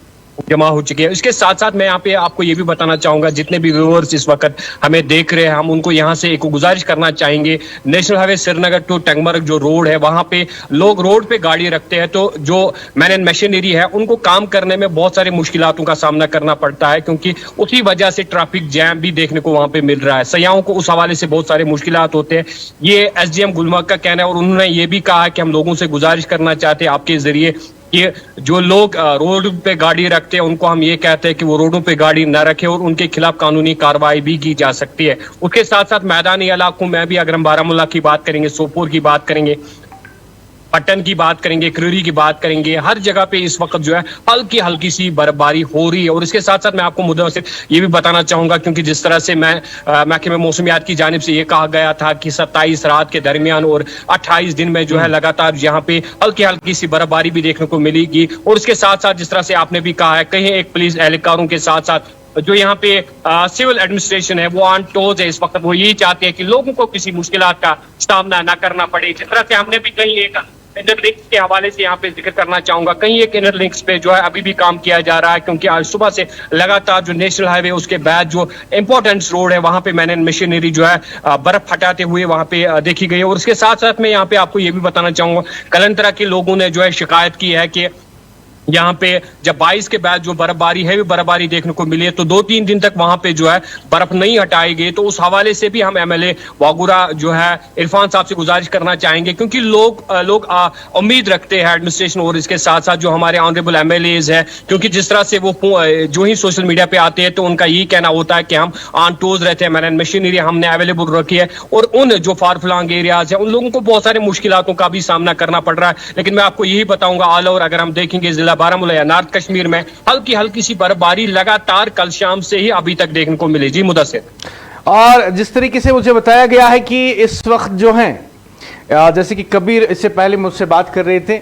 Speaker 3: जमा हो चुकी है। इसके साथ साथ मैं यहाँ पे आपको ये भी बताना चाहूंगा, जितने भी व्यूअर्स इस वक्त हमें देख रहे हैं, हम उनको यहाँ से एक गुजारिश करना चाहेंगे। नेशनल हाईवे श्रीनगर टू टेंगमर्ग जो रोड है, वहां पे लोग रोड पे गाड़ी रखते हैं, तो जो मैन एंड मशीनरी है उनको काम करने में बहुत सारी मुश्किलातों का सामना करना पड़ता है, क्योंकि उसी वजह से ट्रैफिक जैम भी देखने को वहां पे मिल रहा है। सयाहों को उस हवाले से बहुत सारे मुश्किलात होते हैं, ये SDM गुलमर्ग का कहना है। और उन्होंने ये भी कहा है कि हम लोगों से गुजारिश करना चाहते हैं आपके जरिए कि जो लोग रोड पे गाड़ी रखते हैं उनको हम ये कहते हैं कि वो रोडों पे गाड़ी न रखें, और उनके खिलाफ कानूनी कार्रवाई भी की जा सकती है। उसके साथ साथ मैदानी इलाकों में भी, अगर हम बारामूला की बात करेंगे, सोपोर की बात करेंगे, पट्टन की बात करेंगे, क्रीरी की बात करेंगे, हर जगह पे इस वक्त जो है हल्की हल्की सी बर्फबारी हो रही है। और इसके साथ साथ मैं आपको मुद्दा ये भी बताना चाहूंगा, क्योंकि जिस तरह से महकमे मौसमियात की जानिब से ये कहा गया था कि 27 रात के दरमियान और 28 दिन में जो है लगातार यहाँ पे हल्की हल्की सी बर्फबारी भी देखने को मिलेगी। और इसके साथ साथ जिस तरह से आपने भी कहा है, कहीं एक पुलिस एहलकारों के साथ साथ जो यहाँ पे सिविल एडमिनिस्ट्रेशन है वो ऑन टोज है इस वक्त। वो यही चाहते हैं कि लोगों को किसी मुश्किलात का सामना ना करना पड़े। जिस तरह से हमने भी कहीं एक इनर लिंक्स के हवाले से यहाँ पे जिक्र करना चाहूंगा, कहीं एक इनर लिंक्स पे जो है अभी भी काम किया जा रहा है, क्योंकि आज सुबह से लगातार जो नेशनल हाईवे उसके बाद जो इंपॉर्टेंट रोड है वहां पे मैन एंड मशीनरी जो है बर्फ हटाते हुए वहां पे देखी गई है। और उसके साथ साथ मैं यहाँ पे आपको ये भी बताना चाहूंगा, कलंतरा के लोगों ने जो है शिकायत की है कि यहाँ पे जब 22 के बाद जो बर्फबारी है, बर्फबारी देखने को मिली है, तो 2-3 दिन तक वहां पे जो है बर्फ नहीं हटाई गई। तो उस हवाले से भी हम MLA वागुरा जो है इरफान साहब से गुजारिश करना चाहेंगे, क्योंकि लोग उम्मीद रखते हैं एडमिनिस्ट्रेशन और इसके साथ साथ जो हमारे ऑनरेबल MLAs है, क्योंकि जिस तरह से वो जो ही सोशल मीडिया पे आते हैं तो उनका यही कहना होता है कि हम ऑन टोज रहते हैं, मैन एंड मशीनरी हमने अवेलेबल रखी है, और उन जो फार फ्लॉन्ग एरियाज है उन लोगों को बहुत सारे मुश्किलातों का भी सामना करना पड़ रहा है। लेकिन मैं आपको यही बताऊंगा, ऑल ओवर अगर हम देखेंगे जिला बारामूला या नॉर्थ कश्मीर में हल्की हल्की सी बर्फबारी लगातार कल शाम से ही अभी तक देखने को मिली। जी मुदस्सिर,
Speaker 1: और जिस तरीके से मुझे बताया गया है कि इस वक्त जो है, जैसे कि कबीर इससे पहले मुझसे बात कर रहे थे,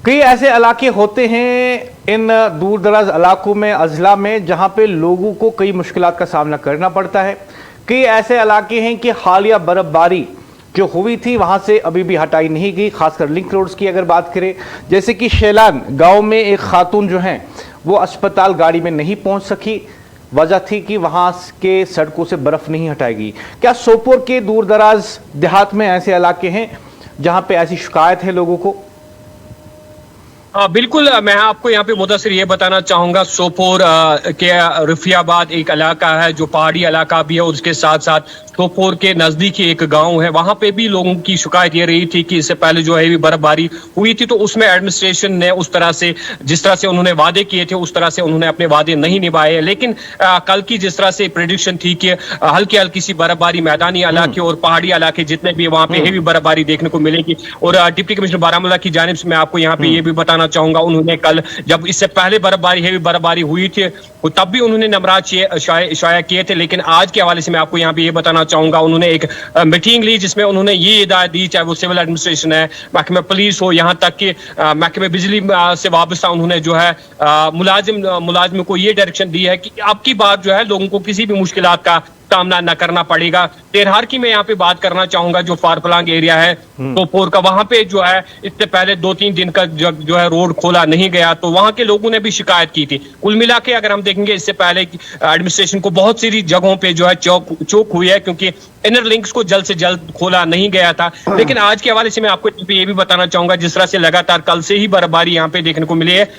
Speaker 1: कई ऐसे इलाके होते हैं इन दूर दराज इलाकों में, अजला में, जहां पे लोगों को कई मुश्किलात का सामना करना पड़ता है। कई ऐसे इलाके हैं कि हालिया बर्फबारी जो हुई थी वहां से अभी भी हटाई नहीं गई, खासकर लिंक रोड्स की अगर बात करें, जैसे कि शेलान गांव में एक खातून जो हैं वो अस्पताल गाड़ी में नहीं पहुंच सकी, वजह थी कि वहां के सड़कों से बर्फ नहीं हटाई गई। क्या सोपोर के दूर दराज देहात में ऐसे इलाके हैं जहां पे ऐसी शिकायत है लोगों को?
Speaker 3: बिल्कुल, मैं आपको यहाँ पे मुदस्सिर ये बताना चाहूंगा, सोपोर के रफियाबाद एक इलाका है जो पहाड़ी इलाका भी है, और उसके साथ साथ सोपोर के नजदीकी एक गांव है, वहां पे भी लोगों की शिकायत ये रही थी कि इससे पहले जो है बर्फबारी हुई थी तो उसमें एडमिनिस्ट्रेशन ने उस तरह से, जिस तरह से उन्होंने वादे किए थे उस तरह से उन्होंने अपने वादे नहीं निभाए। लेकिन कल की जिस तरह से प्रेडिक्शन थी कि हल्की हल्की सी बर्फबारी मैदानी इलाके और पहाड़ी इलाके जितने भी वहां पे हेवी बर्फबारी देखने को मिलेगी। और डिप्टी कमिश्नर बारामूला की जानिब से मैं आपको यहाँ पे ये भी बताना बताना चाहूंगा, उन्होंने कल जब इससे पहले हेवी बर्फबारी हुई थी तब भी उन्होंने नमरात शाया किए थे, लेकिन आज के हवाले से मैं आपको यहाँ पे ये बताना चाहूंगा, उन्होंने एक मीटिंग ली जिसमें उन्होंने ये हिदायत दी, चाहे वो सिविल एडमिनिस्ट्रेशन है, महकमे पुलिस हो, यहाँ तक कि महकमे बिजली से वाबस्ता उन्होंने जो है मुलाजिम को ये डायरेक्शन दी है कि अब की बार जो है लोगों को किसी भी मुश्किलात का सामना न करना पड़ेगा। तेरहार की मैं यहाँ पे बात करना चाहूंगा, जो फारपलांग एरिया है सोपोर का, वहां पे जो है इससे पहले 2-3 दिन का जो है रोड खोला नहीं गया, तो वहां के लोगों ने भी शिकायत की थी। कुल मिला के अगर हम देखेंगे इससे पहले एडमिनिस्ट्रेशन को बहुत सारी जगहों पे जो है चौक हुई है, क्योंकि इनर लिंक्स को जल्द से जल्द खोला नहीं गया था। लेकिन आज के हवाले से मैं आपको ये भी बताना चाहूंगा, जिस तरह से लगातार कल से ही बर्फबारी यहाँ पे देखने को मिली है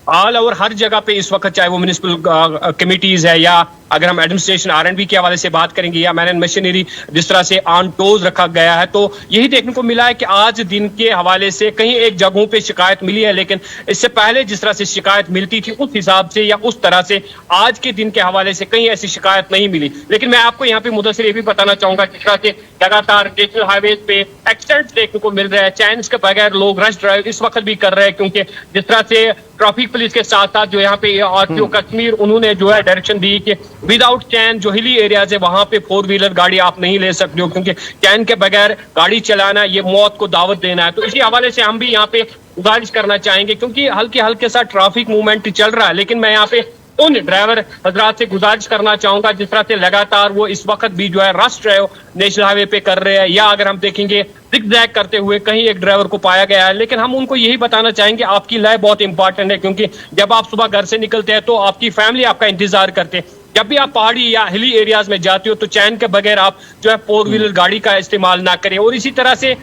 Speaker 3: ऑल ओवर हर जगह पे इस वक्त, चाहे वो म्युनिसिपल कमिटीज है या अगर हम एडमिनिस्ट्रेशन R&B के हवाले से बात करेंगे या मैन एंड मशीनरी जिस तरह से ऑन टोज रखा गया है, तो यही देखने को मिला है कि आज दिन के हवाले से कहीं एक जगहों पे शिकायत मिली है, लेकिन इससे पहले जिस तरह से शिकायत मिलती थी उस हिसाब से या उस तरह से आज के दिन के हवाले से कहीं ऐसी शिकायत नहीं मिली। लेकिन मैं आपको यहाँ पे मुदस्सिर ये भी बताना चाहूंगा, जिस तरह से लगातार नेशनल हाईवे पे एक्सीडेंट देखने को मिल रहा है, चैन्स के बगैर लोग रश ड्राइव इस वक्त भी कर रहे हैं, क्योंकि जिस तरह से ट्रैफिक पुलिस के साथ साथ जो यहाँ पे RTO कश्मीर उन्होंने जो है डायरेक्शन दी कि विदाउट चैन जो हिली एरियाज है वहां पे 4 व्हीलर गाड़ी आप नहीं ले सकते हो, क्योंकि चैन के बगैर गाड़ी चलाना ये मौत को दावत देना है। तो इसी हवाले से हम भी यहाँ पे गुजारिश करना चाहेंगे, क्योंकि हल्के हल्के सा ट्रैफिक मूवमेंट चल रहा है, लेकिन मैं यहाँ पे उन ड्राइवर हजरात से गुजारिश करना चाहूंगा जिस तरह से लगातार वो इस वक्त भी जो है रश ड्राइव नेशनल हाईवे पे कर रहे हैं, या अगर हम देखेंगे जिगजैग करते हुए कहीं एक ड्राइवर को पाया गया है। लेकिन हम उनको यही बताना चाहेंगे, आपकी लाइफ बहुत इंपॉर्टेंट है, क्योंकि जब आप सुबह घर से निकलते हैं तो आपकी फैमिली आपका इंतजार करते हैं। जब भी आप पहाड़ी या हिली एरियाज में जाते हो तो चैन के बगैर आप जो है 4 व्हीलर गाड़ी का इस्तेमाल ना करें। और इसी तरह से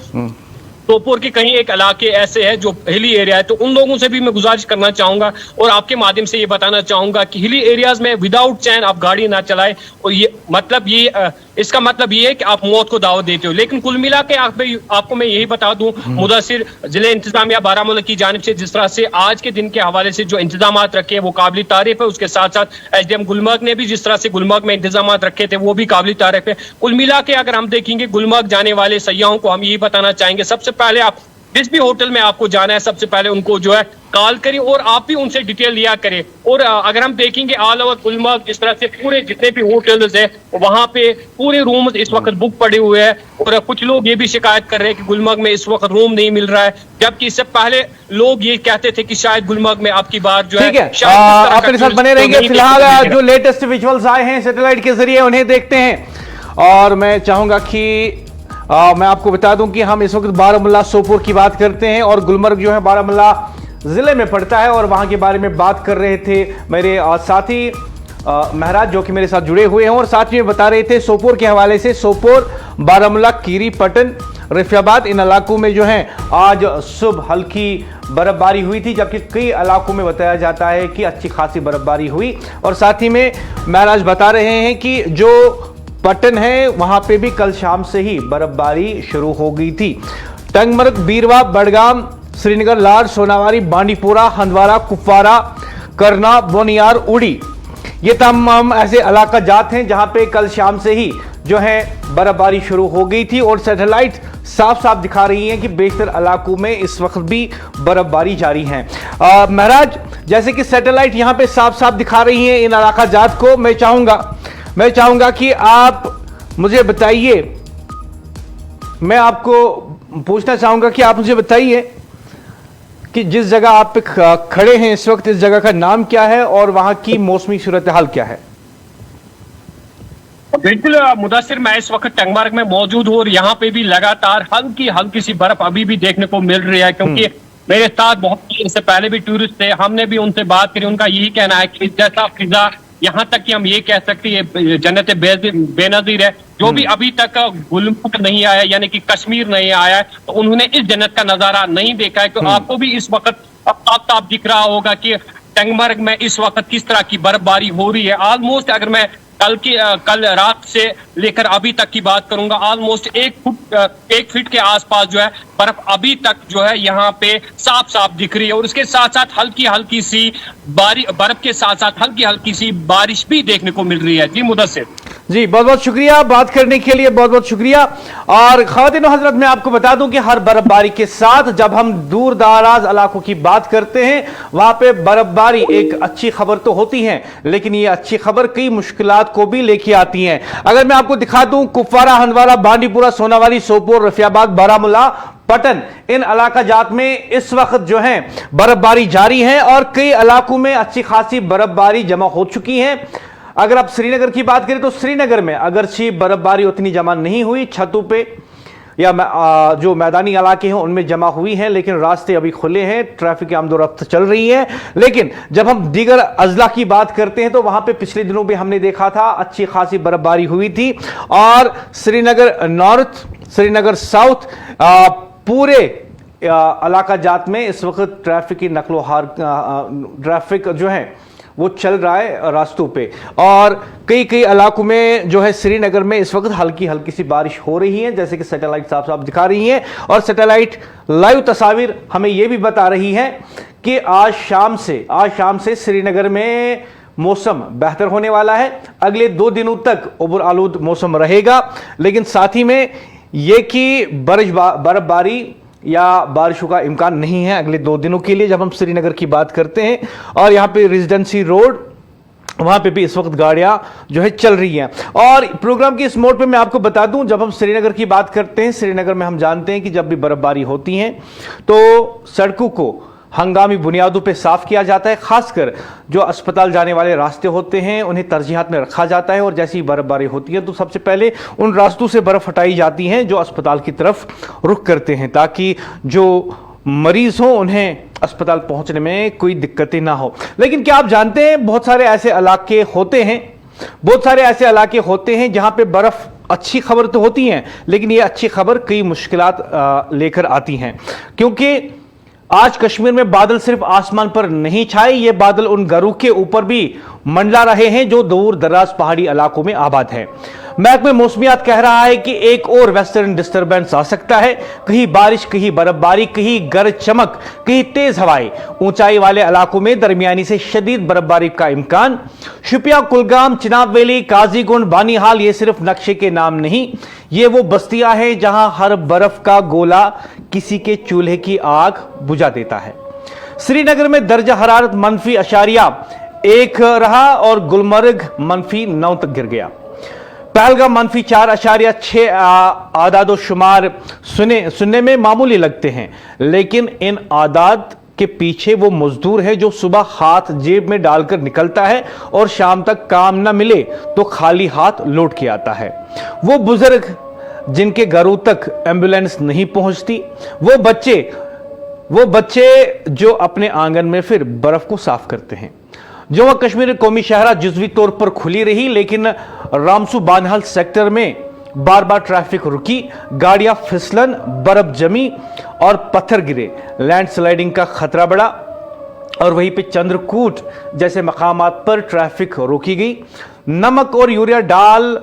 Speaker 3: सोपोर के कहीं एक इलाके ऐसे हैं जो हिली एरिया है, तो उन लोगों से भी मैं गुजारिश करना चाहूंगा और आपके माध्यम से ये बताना चाहूंगा कि हिली एरियाज में विदाउट चैन आप गाड़ी ना चलाएं। और ये मतलब इसका मतलब ये है कि आप मौत को दावत देते हो। लेकिन कुल मिला के आपको मैं यही बता दूं, मुदस्सिर जिले इंतजामिया बारामूला की जानिब से जिस तरह से आज के दिन के हवाले से जो इंतजाम रखे हैं वो काबिल तारीफ है। उसके साथ साथ SDM गुलमर्ग ने भी जिस तरह से गुलमर्ग में इंतजाम रखे थे वो भी काबिल तारीफ है। कुल मिला के अगर हम देखेंगे गुलमर्ग जाने वाले सयाहों को हम यही बताना चाहेंगे, सबसे पहले आप जिस भी होटल में आपको जाना है सबसे पहले उनको जो है कॉल करें और आप भी उनसे डिटेल लिया करें। और अगर हम देखेंगे ऑल ओवर गुलमर्ग जिस तरह से पूरे जितने भी होटल्स है वहां पे पूरे रूम इस वक्त बुक पड़े हुए हैं, और कुछ लोग ये भी शिकायत कर रहे हैं कि गुलमर्ग में इस वक्त रूम नहीं मिल रहा है, जबकि इससे पहले लोग ये कहते थे कि शायद गुलमर्ग में आपकी बार जो है
Speaker 1: आप मेरे साथ बने रहेंगे। फिलहाल जो लेटेस्ट विजुअल्स आए हैं सैटेलाइट के जरिए उन्हें देखते हैं, और मैं चाहूंगा कि मैं आपको बता दूं कि हम इस वक्त बारामूला सोपोर की बात करते हैं और गुलमर्ग जो है बारामूला जिले में पड़ता है, और वहां के बारे में बात कर रहे थे मेरे साथी महराज जो कि मेरे साथ जुड़े हुए हैं, और साथ में बता रहे थे सोपोर के हवाले से। सोपोर, बारामूला, कीरी, पटन, रफियाबाद इन इलाकों में जो है आज सुबह हल्की बर्फबारी हुई थी, जबकि कई इलाकों में बताया जाता है कि अच्छी खासी बर्फबारी हुई। और साथ ही में महराज बता रहे हैं कि जो पटन है वहां पे भी कल शाम से ही बर्फबारी शुरू हो गई थी। टंगमर्ग, बीरवा, बड़गाम, श्रीनगर, लार, सोनावारी, बांडीपोरा, हंदवारा, कुपवारा, करना, बोनियार, उड़ी, ये तमाम ऐसे इलाका जात हैं जहां पे कल शाम से ही जो है बर्फबारी शुरू हो गई थी। और सैटेलाइट साफ साफ दिखा रही हैं कि बेशतर इलाकों में इस वक्त भी बर्फबारी जारी है। महराज, जैसे कि सैटेलाइट यहां पे साफ साफ दिखा रही हैं इन इलाका जात को, मैं चाहूंगा कि आप मुझे बताइए, मैं आपको पूछना चाहूंगा कि आप मुझे बताइए कि जिस जगह आप खड़े हैं इस वक्त, इस जगह का नाम क्या है और वहां की मौसमी सूरत हाल क्या है?
Speaker 3: बिल्कुल मुदस्सिर, मैं इस वक्त टंगमर्ग में मौजूद हूँ और यहाँ पे भी लगातार हल्की सी बर्फ अभी भी देखने को मिल रही है, क्योंकि मेरे साथ बहुत इससे पहले भी टूरिस्ट थे, हमने भी उनसे बात करी। उनका यही कहना है कि जैसा फिजा, यहाँ तक कि हम ये कह सकते हैं जन्नत बेनजीर है, जो भी अभी तक गुलमर्ग नहीं आया यानी कि कश्मीर नहीं आया है, तो उन्होंने इस जन्नत का नजारा नहीं देखा है। तो आपको भी इस वक्त साफ दिख रहा होगा कि टंगमर्ग में इस वक्त किस तरह की बर्फबारी हो रही है। ऑलमोस्ट अगर मैं कल रात से लेकर अभी तक की बात करूंगा, ऑलमोस्ट 1 फीट के आसपास जो है बर्फ अभी तक जो है यहाँ पे साफ दिख रही है। और उसके साथ साथ हल्की सी बर्फ के साथ साथ हल्की सी बारिश भी देखने को मिल रही है। जी मुदस्सिर।
Speaker 1: जी बहुत बहुत शुक्रिया बात करने के लिए, बहुत बहुत शुक्रिया। और ख़वातीन और हज़रात, मैं आपको बता दूं कि हर बर्फबारी के साथ जब हम दूर दराज इलाकों की बात करते हैं वहां पे बर्फबारी एक अच्छी खबर तो होती है, लेकिन ये अच्छी खबर कई मुश्किलात को भी लेके आती है। अगर मैं आपको दिखा दूं कुपवारा, हंदवारा, बांडीपुरा, सोनावाली, सोपोर, रफियाबाद, बारामूला, पटन, इन इलाका जात में इस वक्त जो है बर्फबारी जारी है और कई इलाकों में अच्छी खासी बर्फबारी जमा हो चुकी है। अगर आप श्रीनगर की बात करें तो श्रीनगर में अगरचे बर्फबारी उतनी जमा नहीं हुई, छतों पे या जो मैदानी इलाके हैं उनमें जमा हुई है, लेकिन रास्ते अभी खुले हैं, ट्रैफिक की आमदोरफ्त चल रही है। लेकिन जब हम दीगर अजला की बात करते हैं तो वहां पे पिछले दिनों भी हमने देखा था अच्छी खासी बर्फबारी हुई थी। और श्रीनगर नॉर्थ, श्रीनगर साउथ, पूरे इलाका जात में इस वक्त ट्रैफिक की ट्रैफिक जो है वो चल रहा है रास्तों पे। और कई इलाकों में जो है श्रीनगर में इस वक्त हल्की हल्की सी बारिश हो रही है, जैसे कि सैटेलाइट साफ साफ दिखा रही है। और सैटेलाइट लाइव तस्वीर हमें यह भी बता रही है कि आज शाम से श्रीनगर में मौसम बेहतर होने वाला है। अगले 2 दिनों तक उबुर आलूद मौसम रहेगा, लेकिन साथ ही में यह कि बर्फबारी या बारिशों का इम्कान नहीं है अगले 2 दिनों के लिए जब हम श्रीनगर की बात करते हैं। और यहां पे रेजिडेंसी रोड, वहां पे भी इस वक्त गाड़ियां जो है चल रही हैं। और प्रोग्राम की इस मोड पे मैं आपको बता दूं, जब हम श्रीनगर की बात करते हैं, श्रीनगर में हम जानते हैं कि जब भी बर्फबारी होती है तो सड़कों को हंगामी बुनियादों पे साफ किया जाता है। खासकर जो अस्पताल जाने वाले रास्ते होते हैं उन्हें तरजीहात में रखा जाता है, और जैसी ही बर्फबारी होती है तो सबसे पहले उन रास्तों से बर्फ हटाई जाती है जो अस्पताल की तरफ रुख करते हैं, ताकि जो मरीज हो उन्हें अस्पताल पहुंचने में कोई दिक्कतें ना हो। लेकिन क्या आप जानते हैं बहुत सारे ऐसे इलाके होते हैं जहां पे बर्फ, अच्छी खबर तो होती है लेकिन ये अच्छी खबर कई मुश्किलात लेकर आती हैं, क्योंकि आज कश्मीर में बादल सिर्फ आसमान पर नहीं छाए, ये बादल उन घरों के ऊपर भी मंडला रहे हैं जो दूर दराज पहाड़ी इलाकों में आबाद है। महकमा मौसमियात कह रहा है कि एक और वेस्टर्न डिस्टर्बेंस आ सकता है, कहीं बारिश, कहीं बर्फबारी, कहीं गरज चमक, कहीं तेज हवाएं। ऊंचाई वाले इलाकों में दरमियानी से शदीद बर्फबारी का इम्कान। शुपिया, कुलगाम, चिनाब वैली, काजीगुंड, बानीहाल, ये सिर्फ नक्शे के नाम नहीं, ये वो बस्तियां हैं जहां हर बर्फ का गोला किसी के चूल्हे की आग बुझा देता है। श्रीनगर में दर्जा हरारत -1 रहा और गुलमर्ग -9 तक गिर गया। पहलगाम -4.6 आदाद शुमार सुनने में मामूली लगते हैं, लेकिन इन आदाद के पीछे वो मजदूर है जो सुबह हाथ जेब में डालकर निकलता है और शाम तक काम ना मिले तो खाली हाथ लौट के आता है। वो बुजुर्ग जिनके घरों तक एम्बुलेंस नहीं पहुंचती, वो बच्चे जो अपने आंगन में फिर बर्फ को साफ करते हैं। जम्मू कश्मीर कौमी शहरा जुज़वी तौर पर खुली रही, लेकिन रामसू बानहल सेक्टर में बार बार ट्रैफिक रुकी, गाड़ियां फिसलन, बर्फ जमी और पत्थर गिरे, लैंडस्लाइडिंग का खतरा बढ़ा। और वहीं पे चंद्रकूट जैसे मकामात पर ट्रैफिक रोकी गई। नमक और यूरिया डाल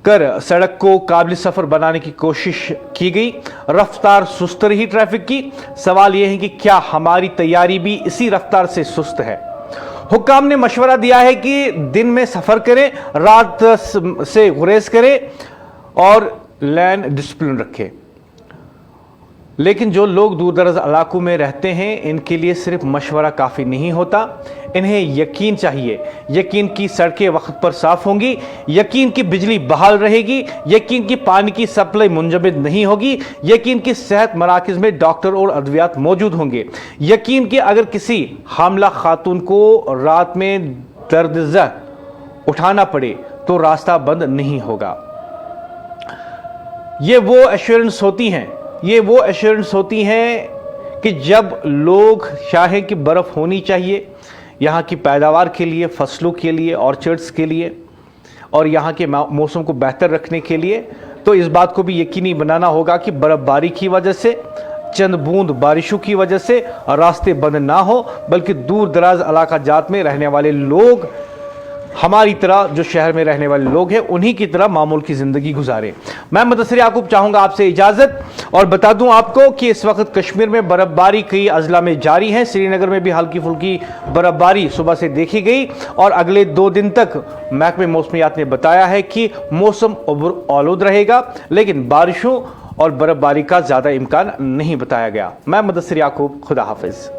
Speaker 1: कर सड़क को काबिल सफर बनाने की कोशिश की गई, रफ्तार सुस्त रही ट्रैफिक की। सवाल यह है कि क्या हमारी तैयारी भी इसी रफ्तार से सुस्त है? हुक्काम ने मशवरा दिया है कि दिन में सफर करें, रात से गुरेज करें और लेन डिसिप्लिन रखें। लेकिन जो लोग दूर दराज इलाकों में रहते हैं इनके लिए सिर्फ मशवरा काफ़ी नहीं होता, इन्हें यकीन चाहिए, यकीन की सड़कें वक्त पर साफ होंगी, यकीन की बिजली बहाल रहेगी, यकीन की पानी की सप्लाई मुंजमद नहीं होगी, यकीन की सेहत मराकज़ में डॉक्टर और अद्वियात मौजूद होंगे, यकीन कि अगर किसी हामला खातून को रात में दर्द उठाना पड़े तो रास्ता बंद नहीं होगा। ये वो एश्योरेंस होती हैं कि जब लोग चाहें कि बर्फ़ होनी चाहिए यहाँ की पैदावार के लिए, फसलों के लिए, ऑर्चर्ड्स के लिए और यहाँ के मौसम को बेहतर रखने के लिए, तो इस बात को भी यकीनी बनाना होगा कि बर्फबारी की वजह से, चंद बूंद बारिशों की वजह से रास्ते बंद ना हो, बल्कि दूर दराज इलाका जात में रहने वाले लोग हमारी तरह जो शहर में रहने वाले लोग हैं उन्हीं की तरह मामूल की जिंदगी गुजारें। मैं मुदस्सिर याकूब चाहूंगा आपसे इजाजत, और बता दूं आपको कि इस वक्त कश्मीर में बर्फबारी कई अजला में जारी है। श्रीनगर में भी हल्की फुल्की बर्फबारी सुबह से देखी गई और अगले 2 दिन तक महकमे मौसमियात ने बताया है कि मौसम आलूद रहेगा, लेकिन बारिशों और बर्फबारी का ज्यादा इम्कान नहीं बताया गया। मैं मुदस्सिर याकूब, खुदा हाफिज।